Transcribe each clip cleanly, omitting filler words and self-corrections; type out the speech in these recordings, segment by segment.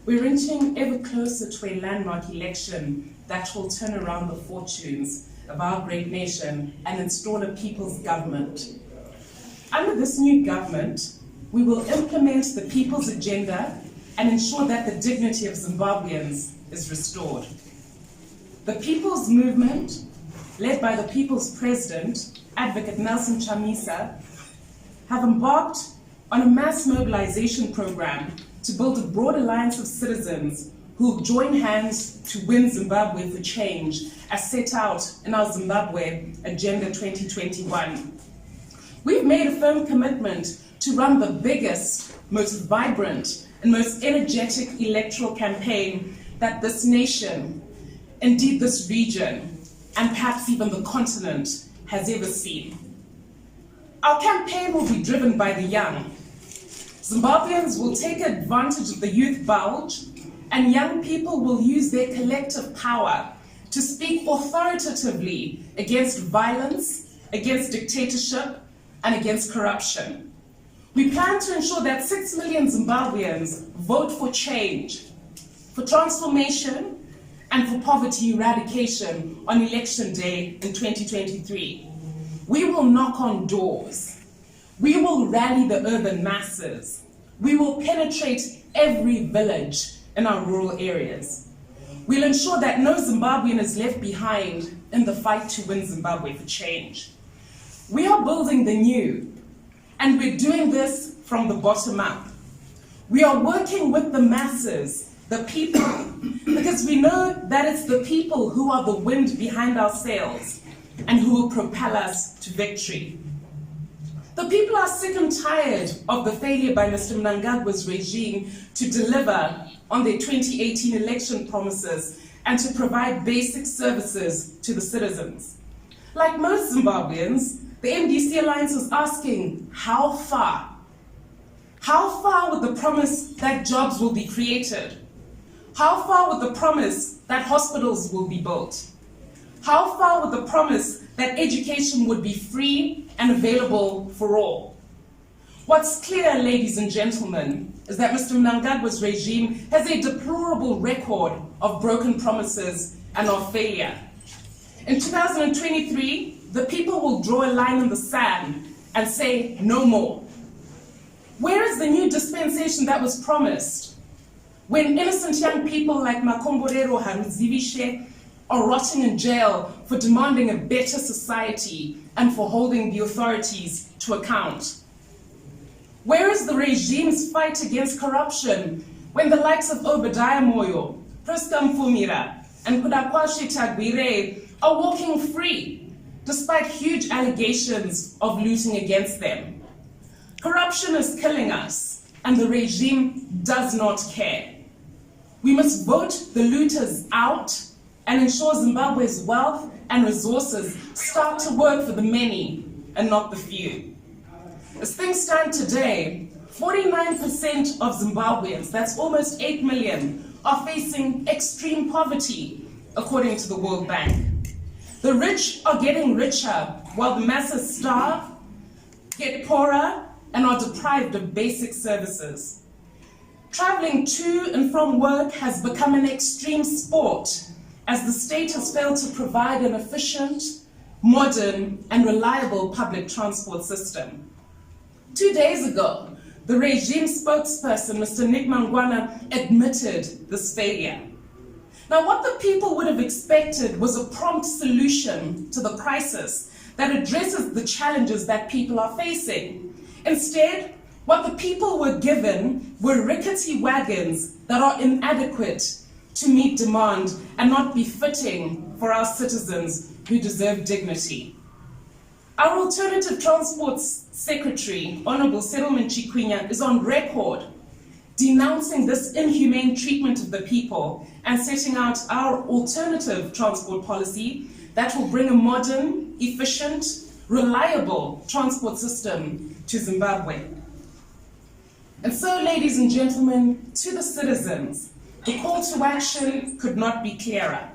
We're inching ever closer to a landmark election that will turn around the fortunes of our great nation and install a people's government. Under this new government, we will implement the people's agenda and ensure that the dignity of Zimbabweans is restored. The People's Movement, led by the People's President, Advocate Nelson Chamisa, have embarked on a mass mobilization program to build a broad alliance of citizens who will join hands to win Zimbabwe for change, as set out in our Zimbabwe Agenda 2021. We've made a firm commitment to run the biggest, most vibrant, and most energetic electoral campaign that this nation, indeed this region, and perhaps even the continent has ever seen. Our campaign will be driven by the young. Zimbabweans will take advantage of the youth bulge, and young people will use their collective power to speak authoritatively against violence, against dictatorship, and against corruption. We plan to ensure that 6 million Zimbabweans vote for change, for transformation, and for poverty eradication on Election Day in 2023. We will knock on doors. We will rally the urban masses. We will penetrate every village in our rural areas. We'll ensure that no Zimbabwean is left behind in the fight to win Zimbabwe for change. We are building the new, and we're doing this from the bottom up. We are working with the masses, the people, because we know that it's the people who are the wind behind our sails and who will propel us to victory. The people are sick and tired of the failure by Mr. Mnangagwa's regime to deliver on their 2018 election promises and to provide basic services to the citizens. Like most Zimbabweans, the MDC Alliance is asking, how far? How far with the promise that jobs will be created? How far with the promise that hospitals will be built? How far with the promise that education would be free and available for all? What's clear, ladies and gentlemen, is that Mr. Mnangagwa's regime has a deplorable record of broken promises and of failure. In 2023, the people will draw a line in the sand and say no more. Where is the new dispensation that was promised? When innocent young people like Makomborero Harudzivishe are rotting in jail for demanding a better society and for holding the authorities to account? Where is the regime's fight against corruption when the likes of Obadiah Moyo, Priska Mfumira, and Kudakwashe Tagwire are walking free despite huge allegations of looting against them? Corruption is killing us, and the regime does not care. We must vote the looters out and ensure Zimbabwe's wealth and resources start to work for the many and not the few. As things stand today, 49% of Zimbabweans, that's almost 8 million, are facing extreme poverty, according to the World Bank. The rich are getting richer, while the masses starve, get poorer, and are deprived of basic services. Traveling to and from work has become an extreme sport, as the state has failed to provide an efficient, modern, and reliable public transport system. 2 days ago, the regime spokesperson, Mr. Nick Mangwana, admitted this failure. Now, what the people would have expected was a prompt solution to the crisis that addresses the challenges that people are facing. Instead, what the people were given were rickety wagons that are inadequate to meet demand and not befitting for our citizens who deserve dignity. Our Alternative Transport Secretary, Honorable Settlement Chikwinya, is on record denouncing this inhumane treatment of the people and setting out our alternative transport policy that will bring a modern, efficient, reliable transport system to Zimbabwe. And so, ladies and gentlemen, to the citizens, the call to action could not be clearer.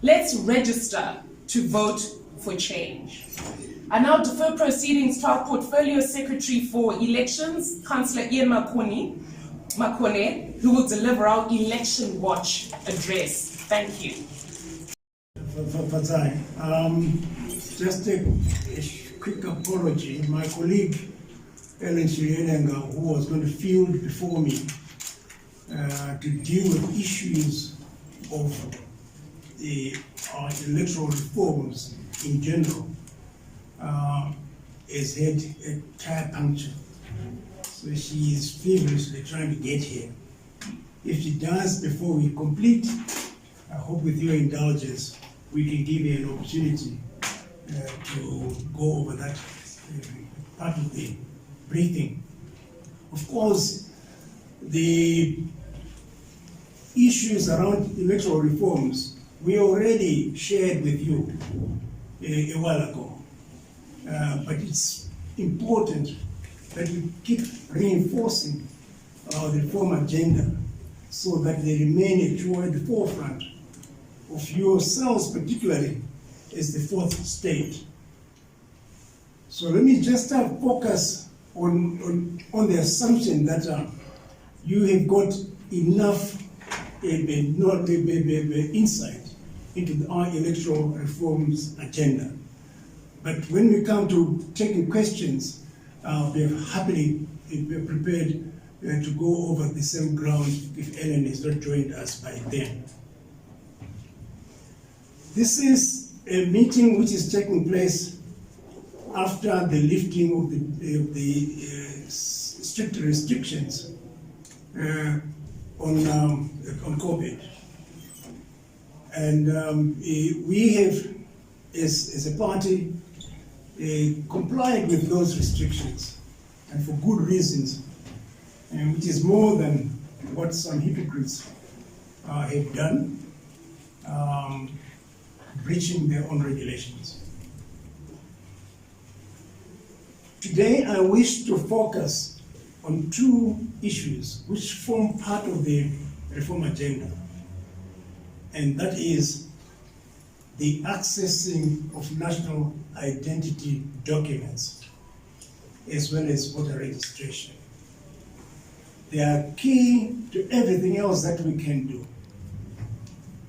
Let's register to vote for change. I now defer proceedings to our Portfolio Secretary for Elections, Councillor Ian Makoni, Makone, who will deliver our election watch address. Thank you. Just a quick apology. My colleague, Ellen Shirienenga, who was going to field before me to deal with issues of our electoral reforms in general, has had a tire puncture. So she is feverishly trying to get here. If she does before we complete, I hope with your indulgence, we can give her an opportunity to go over that part of the briefing. Of course, the issues around electoral reforms we already shared with you a while ago, but it's important that we keep reinforcing the reform agenda so that they remain at the forefront of yourselves, particularly as the fourth state. So let me just focus on the assumption that you have got enough insight into our electoral reforms agenda. But when we come to taking questions, we are happily prepared to go over the same ground if Ellen has not joined us by then. This is a meeting which is taking place after the lifting of the strict restrictions on COVID. And we have, as a party, complied with those restrictions, and for good reasons, and which is more than what some hypocrites have done, breaching their own regulations. Today, I wish to focus on two issues which form part of the reform agenda, and that is the accessing of national identity documents as well as voter registration. They are key to everything else that we can do.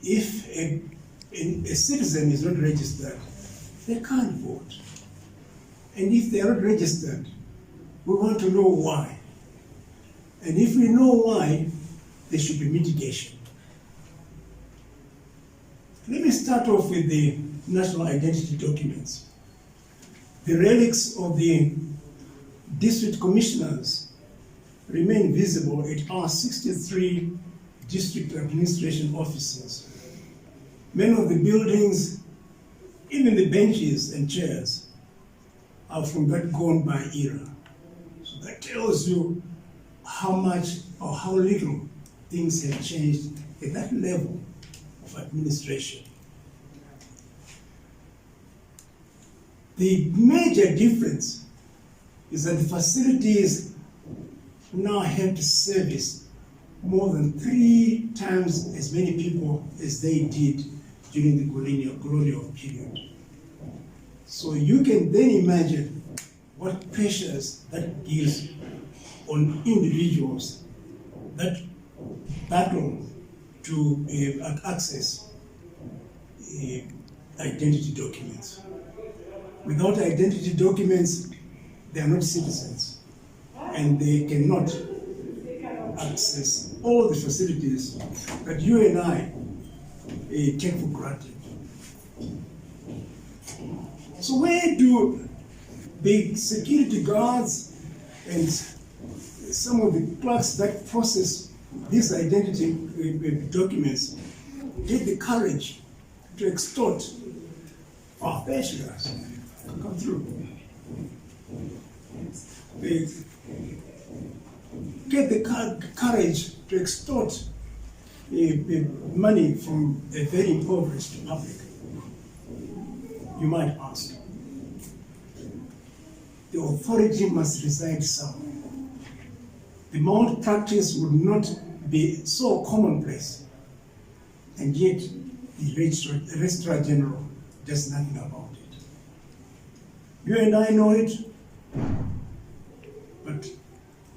If a citizen is not registered, they can't vote. And if they are not registered, we want to know why. And if we know why, there should be mitigation. Let me start off with the national identity documents. The relics of the district commissioners remain visible at our 63 district administration offices. Many of the buildings, even the benches and chairs, are from that gone-by era. So that tells you how much or how little things have changed at that level of administration. The major difference is that the facilities now have to service more than 3 times as many people as they did during the colonial period. So you can then imagine what pressures that gives on individuals that battle to access identity documents. Without identity documents, they are not citizens, and they cannot access all the facilities that you and I take for granted. So where do the security guards and some of the clerks that process these identity documents get the courage to extort our pensioners to come through? They get the courage to extort money from a very impoverished public. You might ask. The authority must reside somewhere. The malpractice would not be so commonplace, and yet the Registrar General does nothing about it. You and I know it, but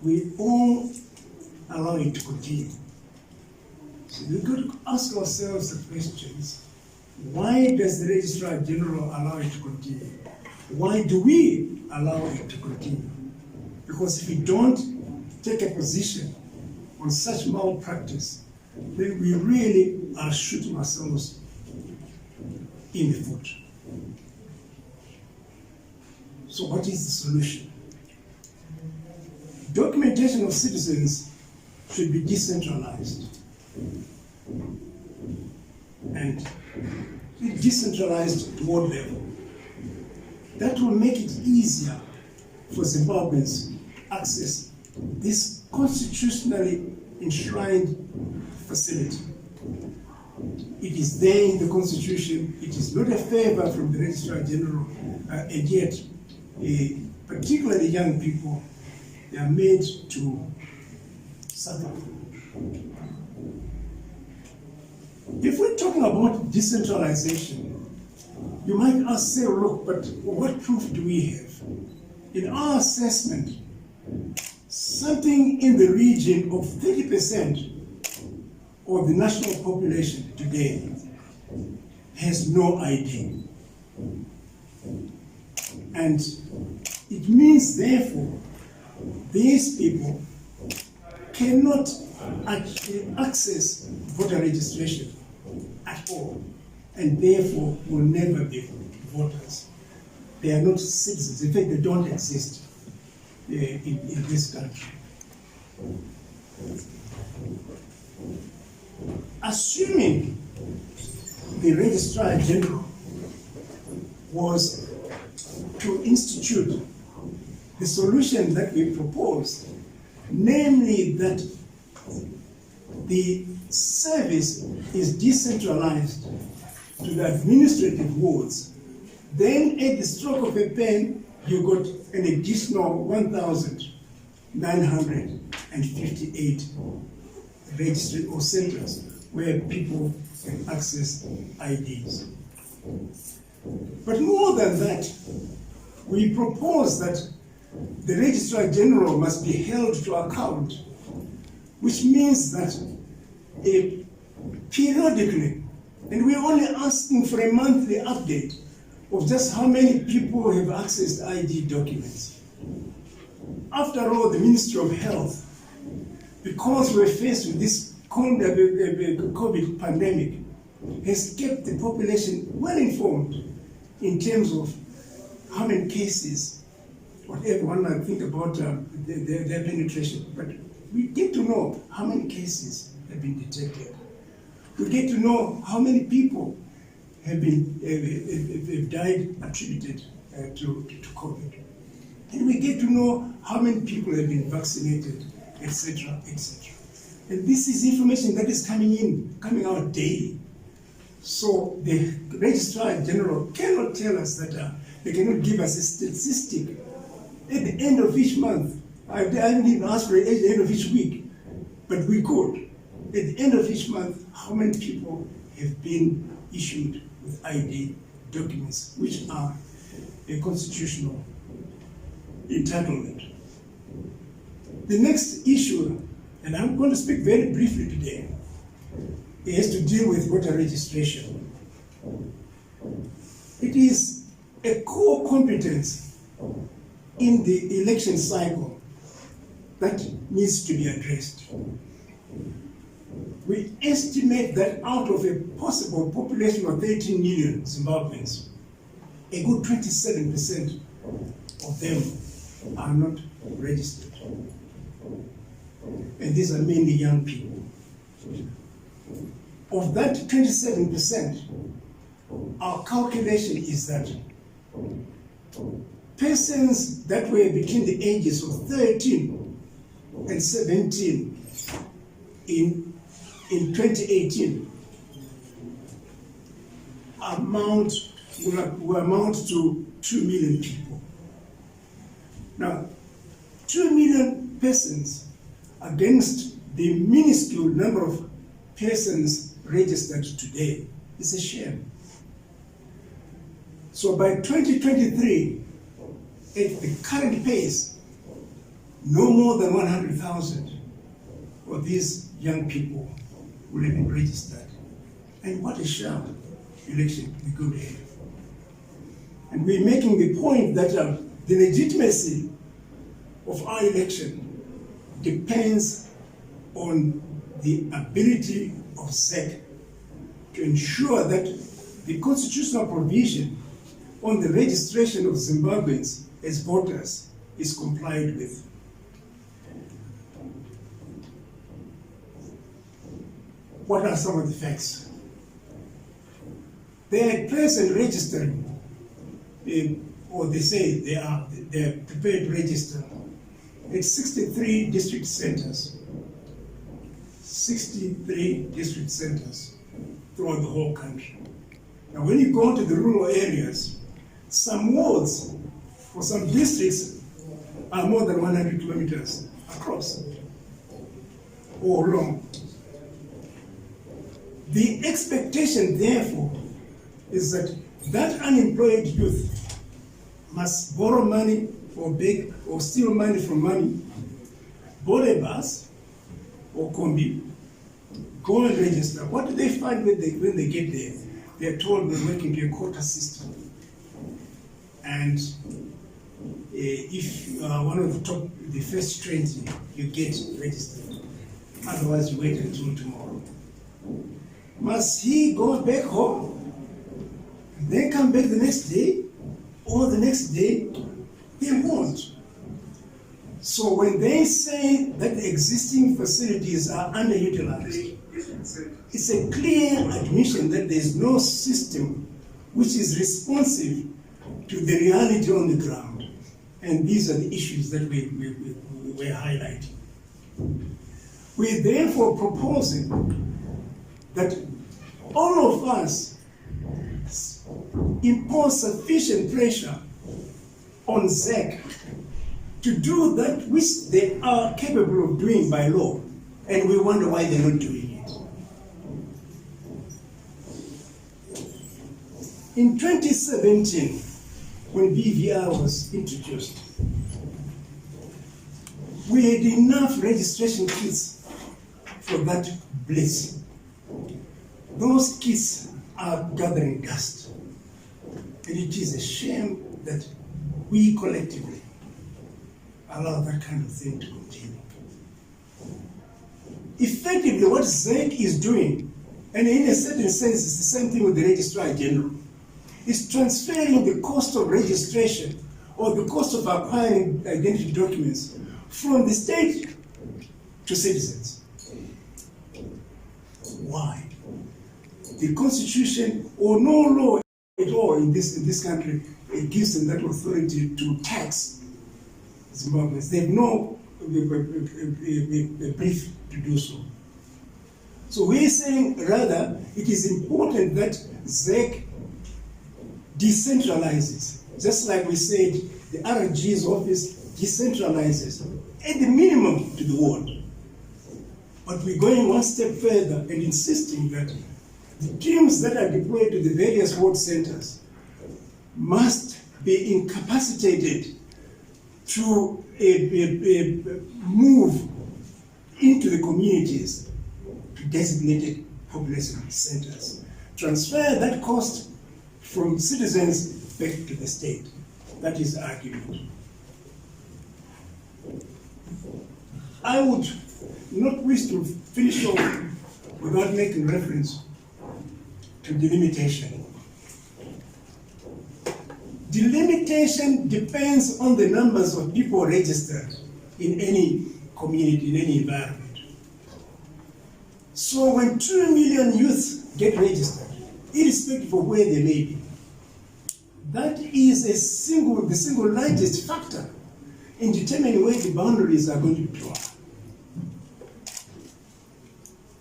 we all allow it to continue. So we could ask ourselves the questions: why does the Registrar General allow it to continue? Why do we allow it to continue? Because if we don't take a position on such malpractice, then we really are shooting ourselves in the foot. So what is the solution? Documentation of citizens should be decentralized. And decentralized ward level. That will make it easier for Zimbabweans to access this constitutionally enshrined facility. It is there in the Constitution. It is not a favor from the Registrar General, and yet, particularly young people, they are made to suffer. If we're talking about decentralization, you might ask, say, look, but what proof do we have? In our assessment, something in the region of 30% of the national population today has no ID. And it means, therefore, these people cannot actually access voter registration at all, and therefore will never be voters. They are not citizens. In fact, they don't exist in this country. Assuming the Registrar General was to institute the solution that we proposed, namely that the service is decentralized to the administrative wards, then at the stroke of a pen, you got an additional 1,958 registry or centers where people can access IDs. But more than that, we propose that the Registrar General must be held to account, which means that periodically, and we're only asking for a monthly update of just how many people have accessed ID documents. After all, the Ministry of Health, because we're faced with this COVID pandemic, has kept the population well informed in terms of how many cases, whatever one might think about their penetration, but we get to know how many cases have been detected. We get to know how many people have died attributed to COVID. And we get to know how many people have been vaccinated, etc., etc. And this is information that is coming out daily. So the Registrar General cannot tell us that they cannot give us a statistic at the end of each month. I haven't even asked for it at the end of each week, but we could. At the end of each month, how many people have been issued with ID documents, which are a constitutional entitlement. The next issue, and I'm going to speak very briefly today, has to deal with voter registration. It is a core competence in the election cycle that needs to be addressed. We estimate that out of a possible population of 13 million Zimbabweans, a good 27% of them are not registered. And these are mainly young people. Of that 27%, our calculation is that persons that were between the ages of 13 and 17 in 2018 will amount to 2 million people. Now, 2 million persons against the minuscule number of persons registered today is a shame. So by 2023, at the current pace, no more than 100,000 or these young people will have been registered. And what a sham election we could have. And we're making the point that the legitimacy of our election depends on the ability of SEC to ensure that the constitutional provision on the registration of Zimbabweans as voters is complied with. What are some of the facts? They are at present registering, or they say they are prepared to register at 63 district centers. 63 district centers throughout the whole country. Now when you go to the rural areas, some wards for some districts are more than 100 kilometers across or long. The expectation, therefore, is that that unemployed youth must borrow money or beg or steal money from money, board a bus or combi, go and register. What do they find when they get there? They're told they're working to a quota system. And if you are one of the first trains, you get registered. Otherwise, you wait until tomorrow. Must he go back home, then come back the next day, or the next day? They won't. So when they say that the existing facilities are underutilized, it's a clear admission that there's no system which is responsive to the reality on the ground. And these are the issues that we're highlighting. We're therefore proposing that all of us impose sufficient pressure on ZEC to do that which they are capable of doing by law, and we wonder why they're not doing it. In 2017, when BVR was introduced, we had enough registration kits for that blitz. Those kits are gathering dust. And it is a shame that we collectively allow that kind of thing to continue. Effectively, what ZEC is doing, and in a certain sense, it's the same thing with the Registrar General, is transferring the cost of registration or the cost of acquiring identity documents from the state to citizens. Why? The Constitution or no law at all in this country gives them that authority to tax Zimbabweans. They have no brief to do so. So we're saying rather it is important that ZEC decentralizes, just like we said the RG's office decentralizes at the minimum to the ward. But we're going one step further and insisting that the teams that are deployed to the various ward centers must be incapacitated to move into the communities to designated population centers. Transfer that cost from citizens back to the state. That is the argument. I would not wish to finish off without making reference to delimitation. Delimitation depends on the numbers of people registered in any community, in any environment. So when 2 million youths get registered, irrespective of where they may be, that is the single largest factor in determining where the boundaries are going to be drawn.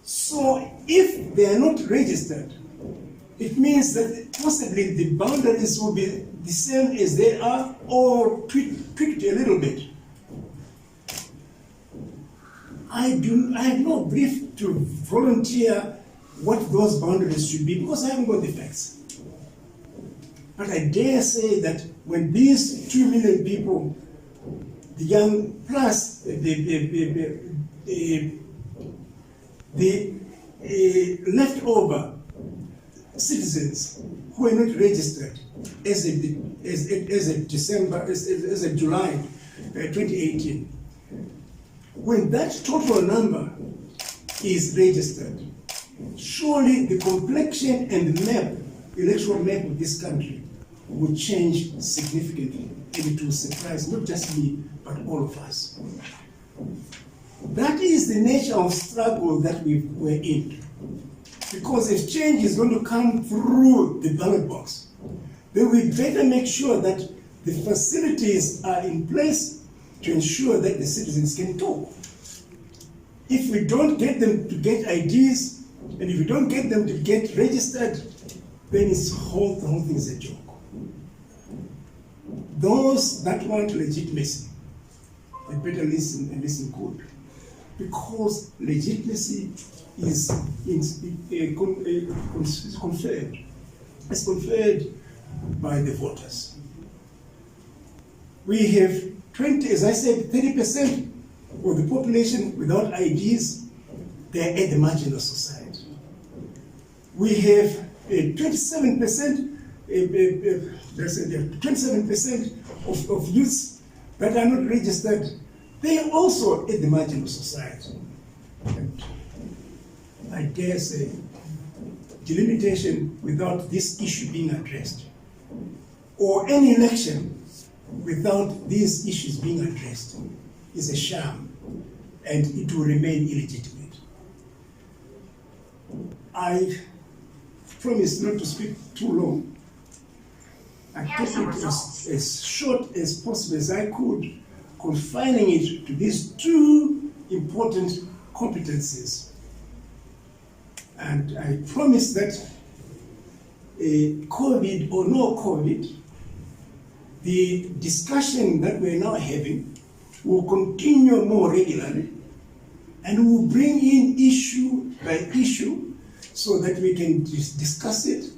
So if they are not registered, it means that possibly the boundaries will be the same as they are or tweaked a little bit. I have no brief to volunteer what those boundaries should be because I haven't got the facts. But I dare say that when these 2 million people, the young plus the the leftover citizens who were not registered as of July 2018. When that total number is registered, surely the complexion and the map, electoral map of this country will change significantly, and it will surprise not just me, but all of us. That is the nature of struggle that we're in. Because if change is going to come through the ballot box, then we better make sure that the facilities are in place to ensure that the citizens can talk. If we don't get them to get IDs, and if we don't get them to get registered, then the whole thing is a joke. Those that want legitimacy, they better listen and listen good. Because legitimacy is conferred. It's conferred by the voters. We have 20, as I said, 30% of the population without IDs. They're at the margin of society. We have 27%, 27% of youths that are not registered. They are also at the margin of society. And I dare say, delimitation without this issue being addressed, or any election without these issues being addressed, is a sham, and it will remain illegitimate. I promise not to speak too long. I kept it as short as possible as I could, confining it to these two important competencies. And I promise that COVID or no COVID, the discussion that we're now having will continue more regularly, and will bring in issue by issue so that we can discuss it,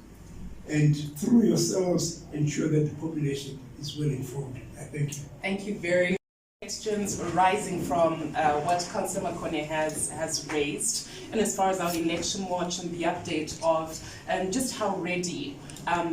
and through yourselves ensure that the population is well informed. I thank you. Thank you very much. Questions arising from what Councillor Makone has raised, and as far as our election watch and the update of just how ready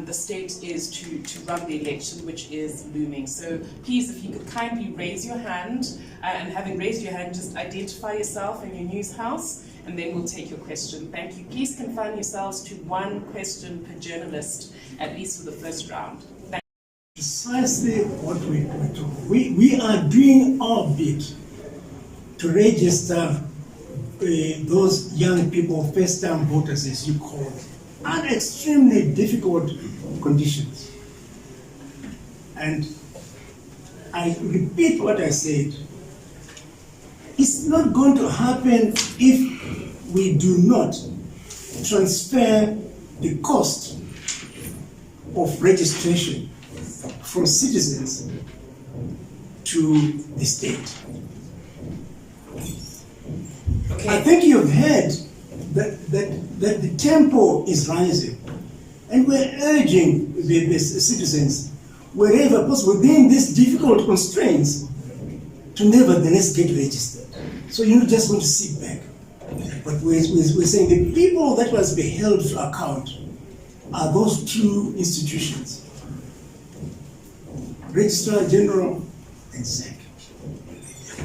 the state is to run the election, which is looming. So please, if you could kindly raise your hand, and having raised your hand, just identify yourself and your news house, and then we'll take your question. Thank you. Please confine yourselves to one question per journalist, at least for the first round. Thank you. Precisely what we do. We are doing our bit to register those young people, first-time voters, as you call them, under extremely difficult conditions. And I repeat what I said. It's not going to happen if we do not transfer the cost of registration from citizens to the state. Okay. I think you've heard that the tempo is rising, and we're urging the citizens, wherever possible, within these difficult constraints, to nevertheless get registered. So you're not just going to sit back. But we're saying the people that must be held to account are those two institutions, Registrar General and SEC.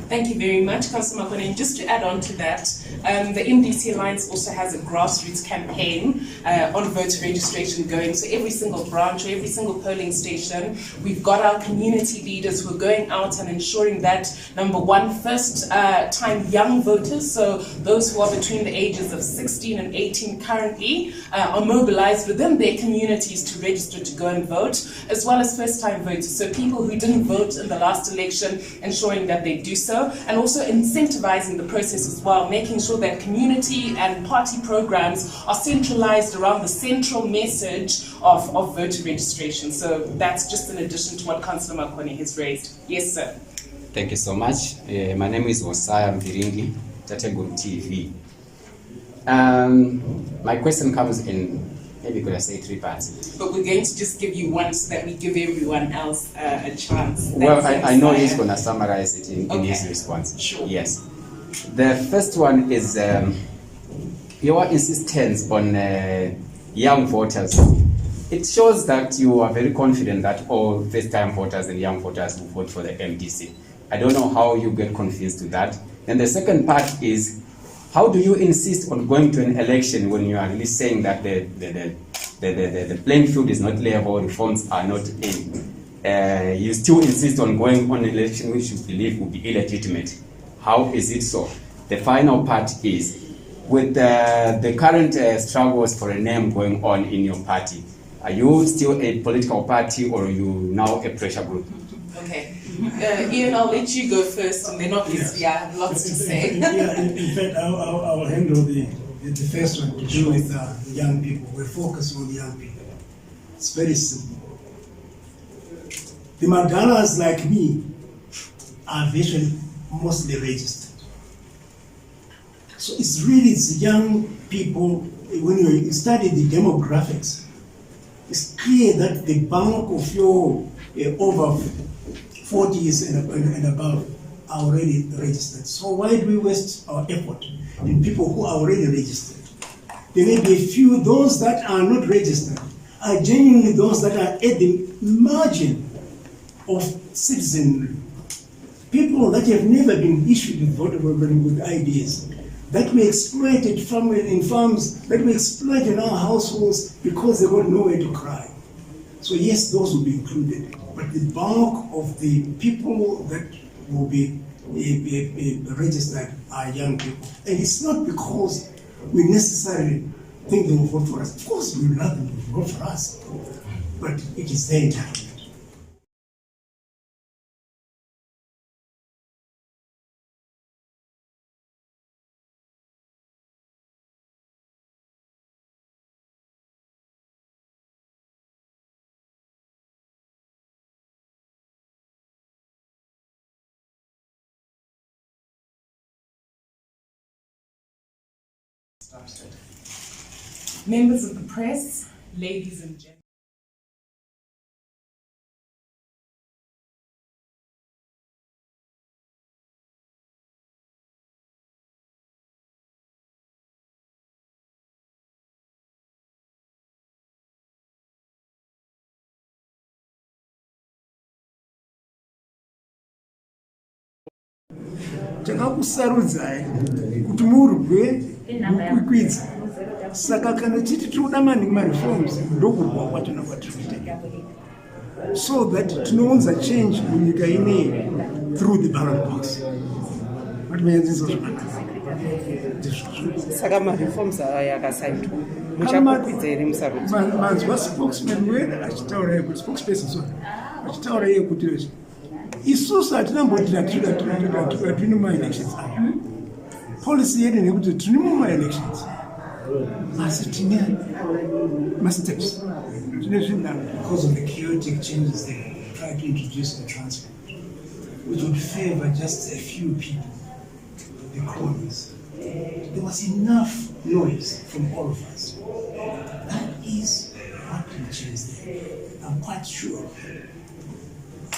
Thank you very much, Councillor Makone. And just to add on to that, the MDC Alliance also has a grassroots campaign on voter registration going. So every single branch, or every single polling station, we've got our community leaders who are going out and ensuring that, number one, first-time young voters, so those who are between the ages of 16 and 18 currently, are mobilized within their communities to register to go and vote, as well as first-time voters, so people who didn't vote in the last election, ensuring that they do so, and also incentivizing the process as well, making sure that community and party programs are centralized around the central message of voter registration. So that's just in addition to what Councillor Makone has raised. Yes, sir. Thank you so much. My name is Osaya Mviringi, Tategum TV. My question comes in, maybe could I say 3 parts? But we're going to just give you one so that we give everyone else a chance. Well, I know he's going to summarize it in his response. Sure. Yes. The first one is your insistence on young voters, it shows that you are very confident that all first-time voters and young voters will vote for the MDC. I don't know how you get convinced to that. And the second part is, how do you insist on going to an election when you are really saying that the playing field is not level, reforms are not in? You still insist on going on an election which you believe will be illegitimate. How is it so? The final part is, with the current struggles for a name going on in your party, are you still a political party or are you now a pressure group? Okay. Ian, I'll let you go first, and then obviously I have lots to say. In fact, I'll handle the first one to do with the young people. We're focused on the young people. It's very simple. The Magalas, like me, are virtually mostly registered. So it's really young people. When you study the demographics, it's clear that the bulk of your over 40s and above are already registered. So why do we waste our effort in people who are already registered? There may be a few, those that are not registered are genuinely those that are at the margin of citizenry. People that have never been issued with votable with ideas, that we exploited in farms, that we exploit in our households because they got nowhere to cry. So yes, those will be included. But the bulk of the people that will be registered are young people. And it's not because we necessarily think they will vote for us. Of course, we would love them to vote for us. But it is their entitlement. Members of the press, ladies and gentlemen. Takakusarudza kuti murwe mukwikwidza. Saka kana titi tinoda maningi reforms ndokurwa kwatinobva tirikuita. So that tinounza change munyika ineyi through the ballot box. Matimenyadziso zvakanaka. Saka mareforms aya akasaitwa. Muchakwidza here musarudzi. Manzwa spokesman wedu achitaura yekuti spokesperson achitaura yekuti isusu hatinamboti tine ma-elections aya. Policy yedu nekuti tine ma-elections. Asi tine ma-steps. Tine zvinhu because of the chaotic changes they tried to introduce in the transport, which would favor just a few people, the cronies. There was enough noise from all of us. That is what will change there. I'm quite sure.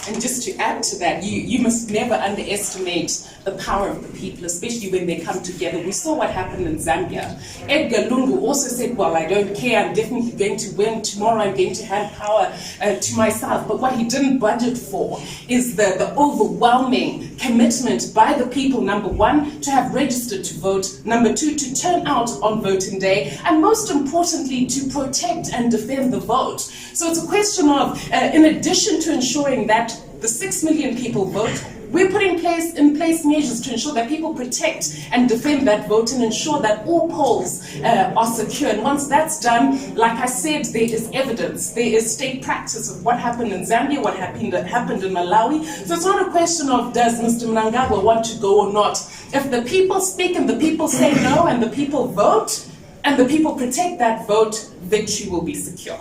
And just to add to that, you must never underestimate the power of the people, especially when they come together. We saw what happened in Zambia. Edgar Lungu also said, well, I don't care, I'm definitely going to win. Tomorrow I'm going to hand power to myself. But what he didn't budget for is the overwhelming commitment by the people, number one, to have registered to vote, number two, to turn out on voting day, and most importantly, to protect and defend the vote. So it's a question of, in addition to ensuring that the 6 million people vote, we're putting in place measures to ensure that people protect and defend that vote and ensure that all polls are secure. And once that's done, like I said, there is evidence. There is state practice of what happened in Zambia, what happened in Malawi. So it's not a question of does Mr. Mnangagwa want to go or not. If the people speak and the people say no and the people vote and the people protect that vote, victory will be secure.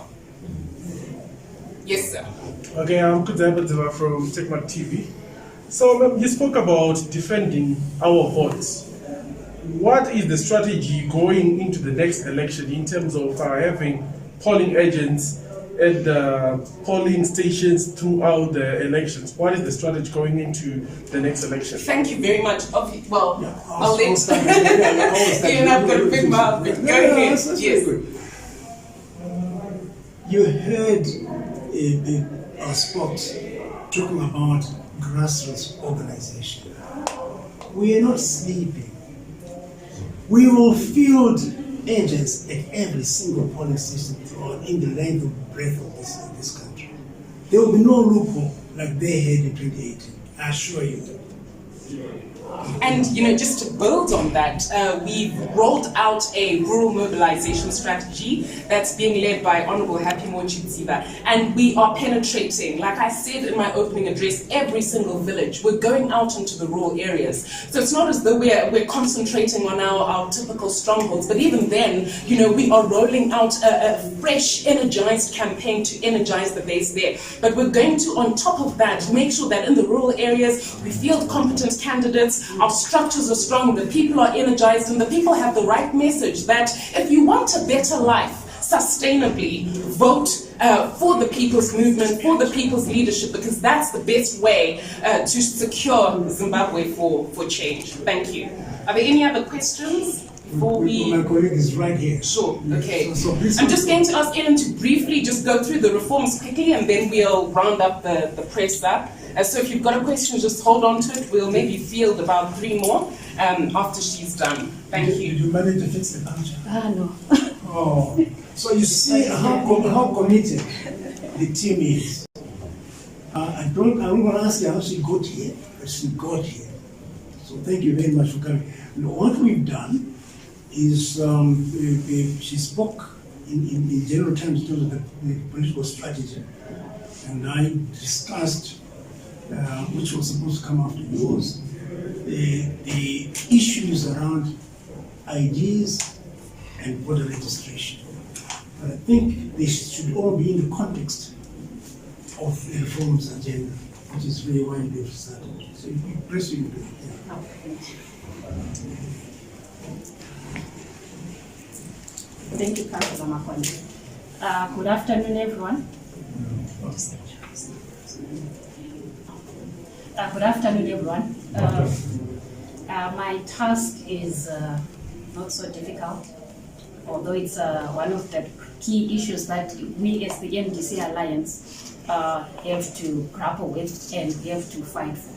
Yes, sir. Okay, I'm Kudzabadzeva from Tekmak TV. So you spoke about defending our votes. What is the strategy going into the next election in terms of having polling agents at the polling stations throughout the elections? What is the strategy going into the next election? Thank you very much. Well, Yeah, I'll let start. you have got a big mouth. But go ahead. That's Yes. very good. You heard our spokes talking about grassroots organization. We are not sleeping. We will field agents at every single polling station in the length and breadth of this country. There will be no loophole like they had in 2018, I assure you. And just to build on that, we've rolled out a rural mobilization strategy that's being led by Honorable Happy Mochitsiva, and we are penetrating, like I said in my opening address, every single village. We're going out into the rural areas. So it's not as though we're concentrating on our typical strongholds, but even then, we are rolling out a fresh, energized campaign to energize the base there. But we're going to, on top of that, make sure that in the rural areas, we field competent candidates. Our structures are strong, the people are energized, and the people have the right message that if you want a better life, sustainably, vote for the people's movement, for the people's leadership, because that's the best way to secure Zimbabwe for change. Thank you. Are there any other questions? Before My colleague is right here. Sure, okay. So please I'm just going to ask Ellen to briefly just go through the reforms quickly, and then we'll round up the press up. So if you've got a question, just hold on to it. We'll maybe field about 3 more after she's done. Thank you. Did you manage to fix the puncture? No. Oh, so you see how committed the team is. I'm going to ask you how she got here, but she got here. So thank you very much for coming. What we've done is she spoke in general terms to the political strategy, and I discussed, which was supposed to come after yours, the issues around IDs and voter registration. But I think they should all be in the context of the reforms agenda, which is very widely started. So you press you into it. Yeah. Thank you, Councillor Makwande. Good afternoon, everyone. Good afternoon, everyone. My task is not so difficult, although it's one of the key issues that we as the MDC Alliance have to grapple with and we have to fight for.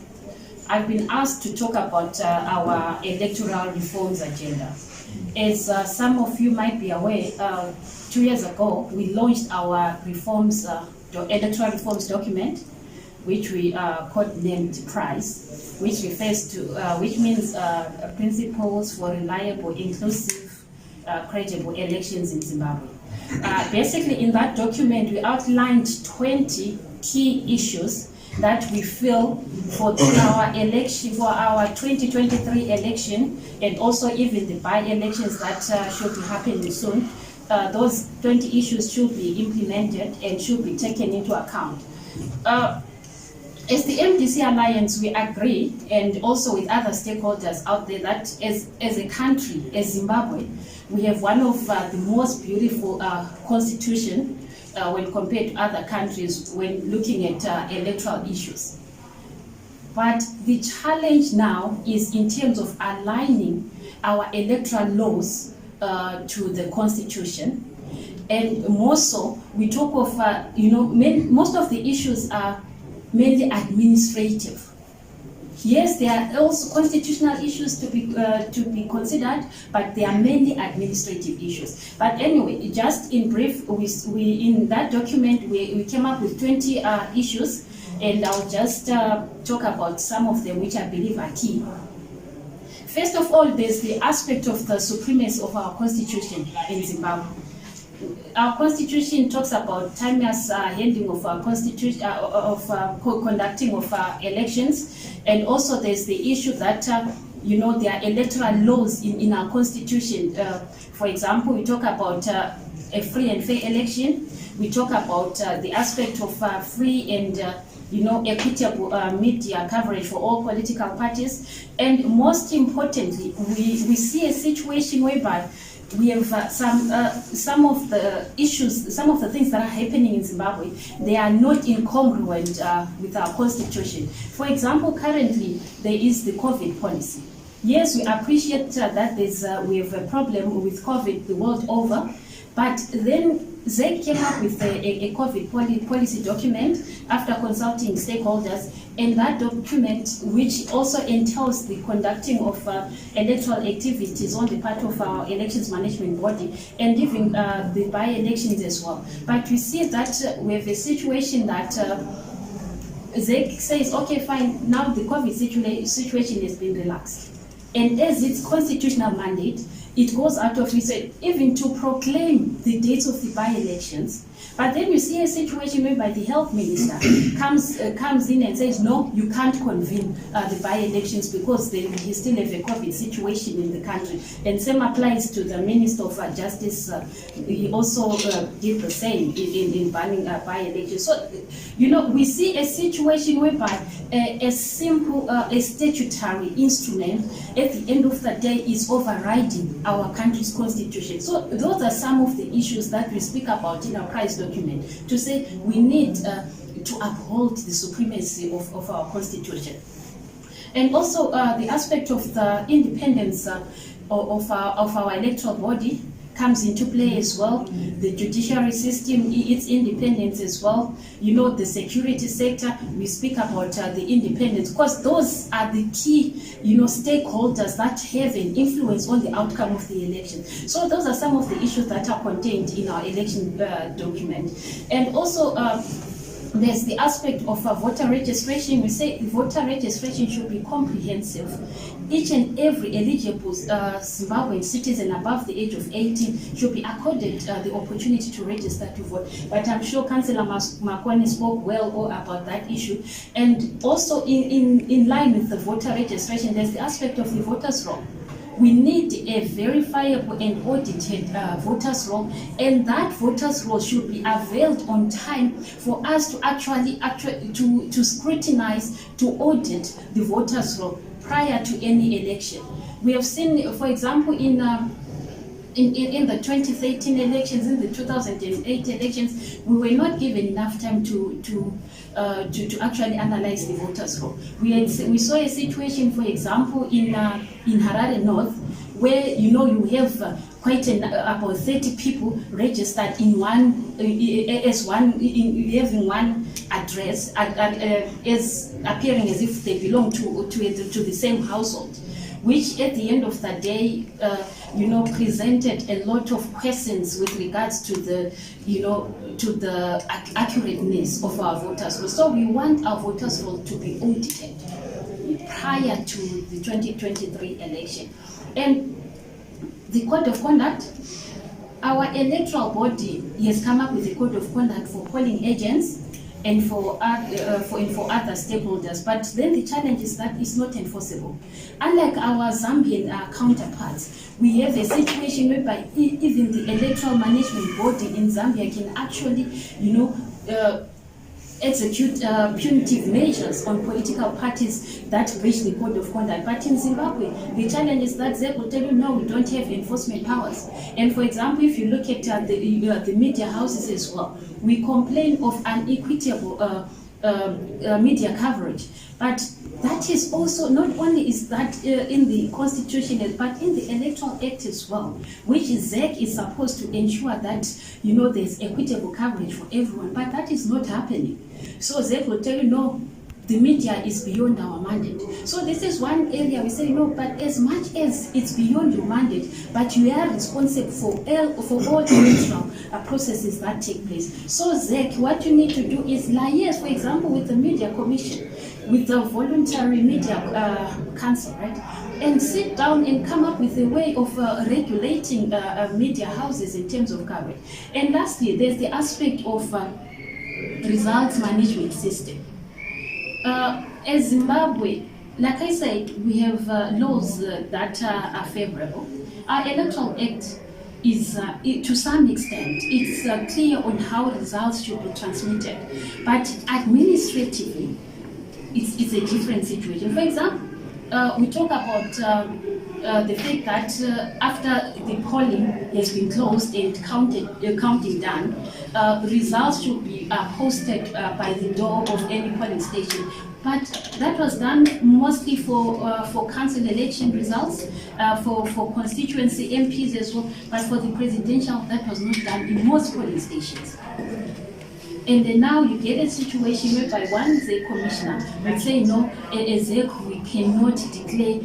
I've been asked to talk about our electoral reforms agenda. As some of you might be aware, 2 years ago, we launched our reforms, electoral reforms document, which we codenamed PRICE, which refers to, which means Principles for Reliable, Inclusive, Credible Elections in Zimbabwe. Basically, in that document, we outlined 20 key issues that we feel for our election, for our 2023 election, and also even the by-elections that should be happening soon. Those 20 issues should be implemented and should be taken into account. As the MDC Alliance, we agree, and also with other stakeholders out there, that as a country, as Zimbabwe, we have one of the most beautiful constitution when compared to other countries when looking at electoral issues. But the challenge now is in terms of aligning our electoral laws to the constitution. And more so, we talk of, most of the issues are mainly administrative. Yes, there are also constitutional issues to be considered, but they are mainly administrative issues. But anyway, just in brief, we in that document we came up with 20 issues, and I'll just talk about some of them which I believe are key. First of all, there's the aspect of the supremacy of our constitution in Zimbabwe. Our constitution talks about timeless handling of our constitution, conducting of elections, and also there's the issue that there are electoral laws in our constitution. For example, we talk about a free and fair election. We talk about the aspect of free and equitable media coverage for all political parties, and most importantly, we see a situation whereby we have some of the issues, some of the things that are happening in Zimbabwe, they are not incongruent with our constitution. For example, currently there is the COVID policy. Yes, we appreciate that we have a problem with COVID the world over, but then ZEC came up with a COVID policy document after consulting stakeholders, and that document, which also entails the conducting of electoral activities on the part of our elections management body, and even the by-elections as well. But we see that we have a situation that ZEC says, okay, fine, now the COVID situation has been relaxed. And as its constitutional mandate, it goes out of research even to proclaim the dates of the by-elections. But then you see a situation whereby the health minister comes in and says, no, you can't convene the by-elections because you still have a COVID situation in the country. And same applies to the Minister of Justice. He also did the same in banning by-elections. So, we see a situation whereby a simple a statutory instrument at the end of the day is overriding our country's constitution. So those are some of the issues that we speak about in our prize document, to say we need to uphold the supremacy of our constitution. And also the aspect of the independence of our electoral body comes into play as well. The judiciary system, its independence as well. The security sector, we speak about the independence, because those are the key, stakeholders that have an influence on the outcome of the election. So those are some of the issues that are contained in our election document. And also, there's the aspect of voter registration. We say voter registration should be comprehensive. Each and every eligible Zimbabwean citizen above the age of 18 should be accorded the opportunity to register to vote. But I'm sure Councillor Makwane spoke well about that issue. And also in line with the voter registration, there's the aspect of the voters' roll. We need a verifiable and audited voters' roll, and that voters' roll should be availed on time for us to actually to scrutinize, to audit the voters' roll prior to any election. We have seen, for example, in the 2013 elections, in the 2008 elections, we were not given enough time to actually analyze the voters' roll. We saw a situation, for example, in Harare North, where you have quite about 30 people registered in having one address, as appearing as if they belong to the same household, which at the end of the day, presented a lot of questions with regards to the, to the accurateness of our voters roll. So we want our voters roll to be audited prior to the 2023 election. And the code of conduct, our electoral body has come up with a code of conduct for polling agents and for other stakeholders, but then the challenge is that it's not enforceable. Unlike our Zambian counterparts, we have a situation whereby even the electoral management body in Zambia can actually, execute punitive measures on political parties that breach the code of conduct. But in Zimbabwe, the challenge is that they will tell you, no, we don't have enforcement powers. And for example, if you look at the media houses as well, we complain of unequitable media coverage. But that is also, not only is that in the Constitution, but in the Electoral Act as well, which ZEC is supposed to ensure that, there's equitable coverage for everyone, but that is not happening. So ZEC will tell you, no, the media is beyond our mandate. So this is one area we say, no, but as much as it's beyond your mandate, but you are responsible for all electoral processes that take place. So ZEC, what you need to do is liaise, for example, with the Media Commission, with the Voluntary Media Council, right? And sit down and come up with a way of regulating media houses in terms of coverage. And lastly, there's the aspect of results management system. As Zimbabwe, like I said, we have laws that are favorable. Our Electoral Act is, to some extent, it's clear on how results should be transmitted. But administratively, it's a different situation. For example, we talk about the fact that after the polling has been closed and counting done, results should be posted by the door of any polling station. But that was done mostly for council election results, for constituency MPs as well, but for the presidential, that was not done in most polling stations. And then now you get a situation whereby one ZEC commissioner would say, no, as ZEC we cannot declare,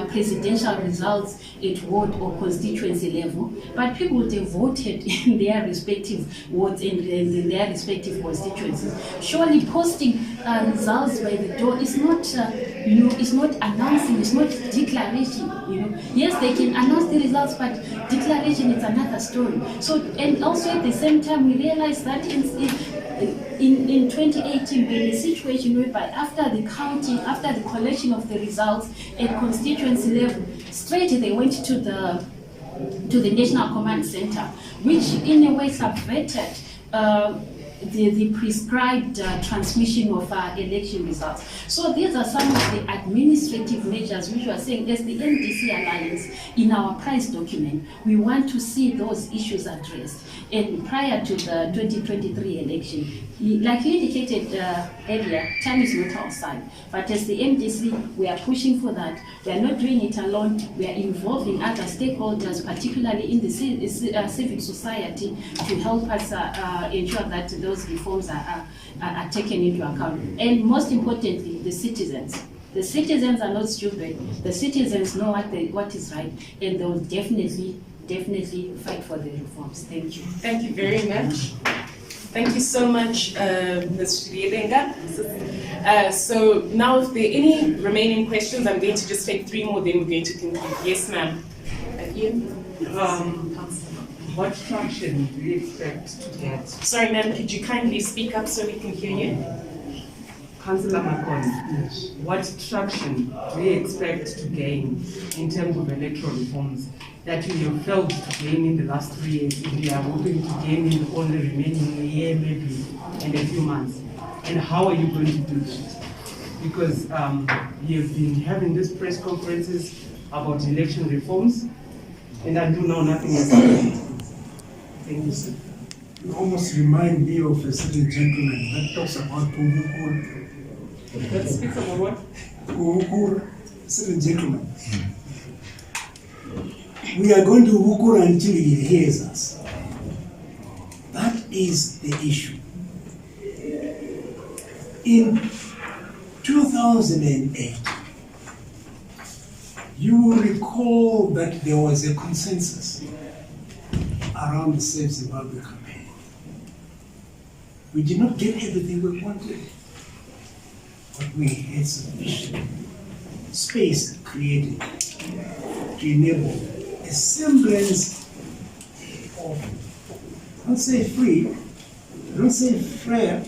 presidential results at ward or constituency level, but people would have voted in their respective wards and in their respective constituencies. Surely posting results by the door is not, it's not announcing, it's not declaration. Yes, they can announce the results, but declaration is another story. So, and also at the same time, we realize that in 2018, there is a situation whereby after the counting, after the collection of the results at constituency level, straight they went to the National Command Center, which in a way subverted the prescribed transmission of election results. So these are some of the administrative measures which we are saying as the MDC Alliance in our price document, we want to see those issues addressed. And prior to the 2023 election, like you indicated earlier, time is not our side. But as the MDC, we are pushing for that. We are not doing it alone. We are involving other stakeholders, particularly in the civic society, to help us ensure that those reforms are taken into account. And most importantly, the citizens. The citizens are not stupid. The citizens know what is right, and they will definitely fight for the reforms. Thank you. Thank you very much. Thank you so much, Ms. Riebenga. So now if there are any remaining questions, I'm going to just take 3 more, then we're going to conclude. Yes, ma'am. Ian? What traction do you expect to get? Sorry, ma'am, could you kindly speak up so we can hear you? Councillor Makon, yes. What traction do you expect to gain in terms of electoral reforms that you have failed to gain in the last 3 years, and you are hoping to gain in the only remaining year, maybe, and a few months? And how are you going to do that? Because you've been having these press conferences about election reforms, and until now nothing has happened. Thank you, sir. You almost remind me of a certain gentleman that talks about Kuhukur. That speaks about what? Kuhukur, certain gentleman. We are going to Hukur until he hears us. That is the issue. In 2008, you will recall that there was a consensus around the Save Zimbabwe campaign. We did not get everything we wanted, but we had sufficient space created to enable a semblance of, don't say free, don't say fair,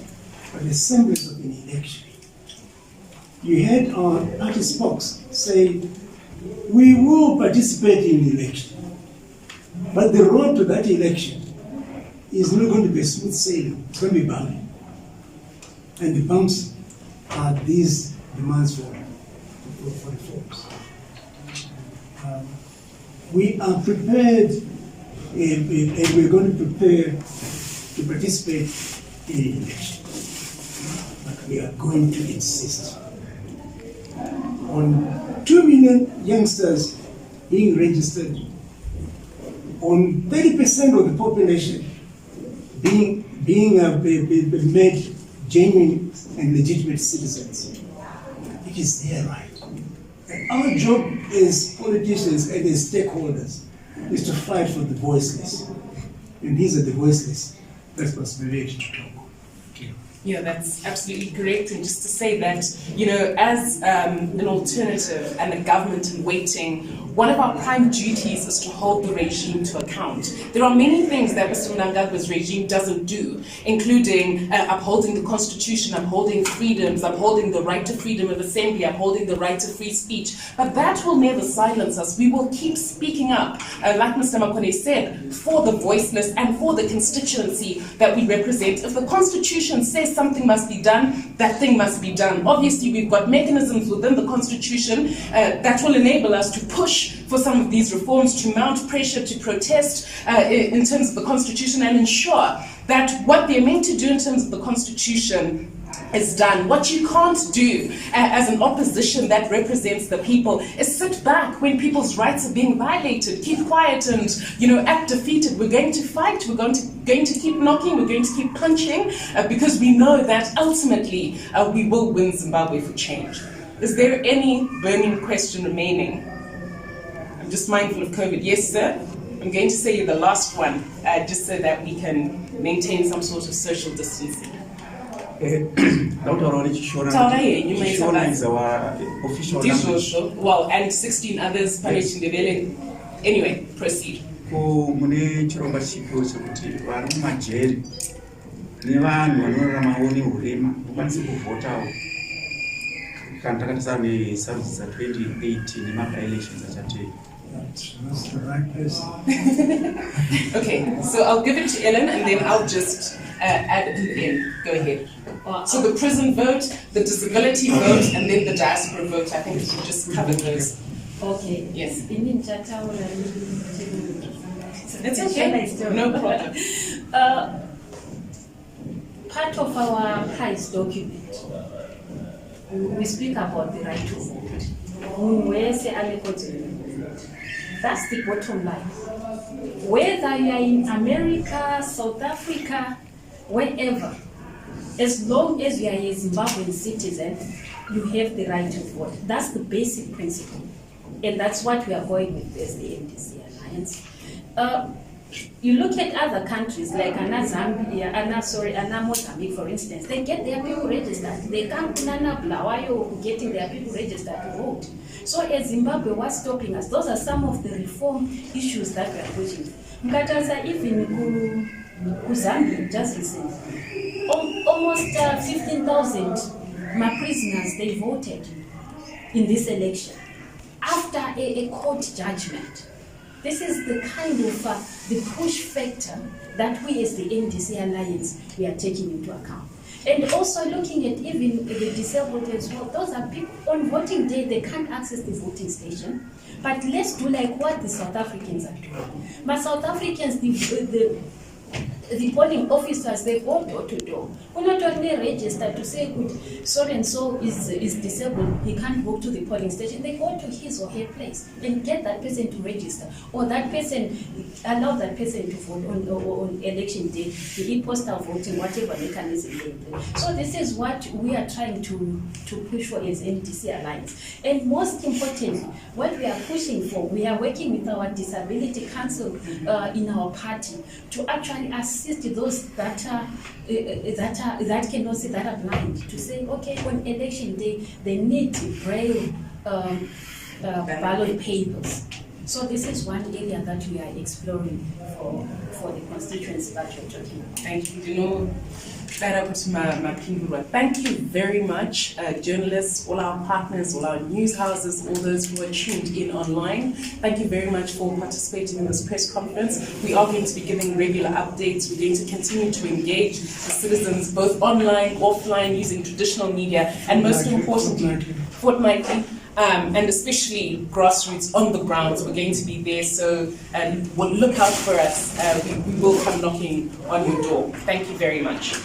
but a semblance of an election. You had our party spokes say, we will participate in the election, but the road to that election is not going to be smooth sailing, it's going to be bumpy. And the bumps are these demands for reforms. We are prepared, and we're going to prepare to participate in the election. But we are going to insist on 2 million youngsters being registered, on 30% of the population being made genuine and legitimate citizens. It is their right. And our job as politicians and as stakeholders is to fight for the voiceless. And these are the voiceless that must be ready to talk. Yeah, that's absolutely correct. And just to say that, as an alternative and a government in waiting, one of our prime duties is to hold the regime to account. There are many things that Mr. Mnangagwa's regime doesn't do, including upholding the constitution, upholding freedoms, upholding the right to freedom of assembly, upholding the right to free speech. But that will never silence us. We will keep speaking up, like Mr. Makone said, for the voiceless and for the constituency that we represent. If the constitution says something must be done, that thing must be done. Obviously, we've got mechanisms within the Constitution that will enable us to push for some of these reforms, to mount pressure, to protest in terms of the Constitution and ensure that what they're meant to do in terms of the Constitution is done. What you can't do as an opposition that represents the people is sit back when people's rights are being violated, keep quiet and, act defeated. We're going to fight, we're going to keep knocking, we're going to keep punching, because we know that ultimately we will win Zimbabwe for change. Is there any burning question remaining? I'm just mindful of COVID. Yes, sir? I'm going to say the last one, just so that we can maintain some sort of social distancing. Taura is our official language. Well, and 16 others, Anyway, proceed. Mune chirongwa chipo chekuti vari mumajeri nevanhu vanoraramawo neurema vakwanise kuvhotawo kana takatarisa nesarudzo dza2018 nemaby-elections achatei. That's the right person. Okay, so I'll give it to Ellen and then I'll just add it in. Go ahead. So the prison vote, the disability vote, and then the diaspora vote. I think we should just cover those. Okay. Yes. It's okay. No problem. Part of our price document, we speak about the right to vote. That's the bottom line. Whether you are in America, South Africa, wherever, as long as you are a Zimbabwean citizen, you have the right to vote. That's the basic principle. And that's what we are going with as the MDC Alliance. You look at other countries like Mozambique, for instance, they get their people registered. They come to Bulawayo getting their people registered to vote. So as Zimbabwe, what's stopping us? Those are some of the reform issues that we are pushing. Mkataza, even Zambia, just recently, almost 15,000 prisoners, they voted in this election after a court judgment. This is the kind of the push factor that we as the MDC Alliance, we are taking into account. And also looking at even the disabled as well. Those are people on voting day, they can't access the voting station. But let's do like what the South Africans are doing. But South Africans, the polling officers, they go door to door. We're not only registered to say, good, so and so is disabled, he can't go to the polling station. They go to his or her place and get that person to register, or that person, allow that person to vote on election day, the e-postal voting, whatever mechanism they play. So this is what we are trying to push for as MDC Alliance. And most importantly, what we are pushing for, we are working with our Disability Council in our party to actually assist those that cannot see, that are blind, to say, okay, on election day, they need braille ballot papers. So this is one area that we are exploring for the constituency that you're talking about. Thank you. Thank you very much, journalists, all our partners, all our news houses, all those who are tuned in online. Thank you very much for participating in this press conference. We are going to be giving regular updates. We're going to continue to engage the citizens, both online, offline, using traditional media, and most importantly, fortnightly. And especially grassroots on the ground. We're going to be there, so look out for us. We will come knocking on your door. Thank you very much.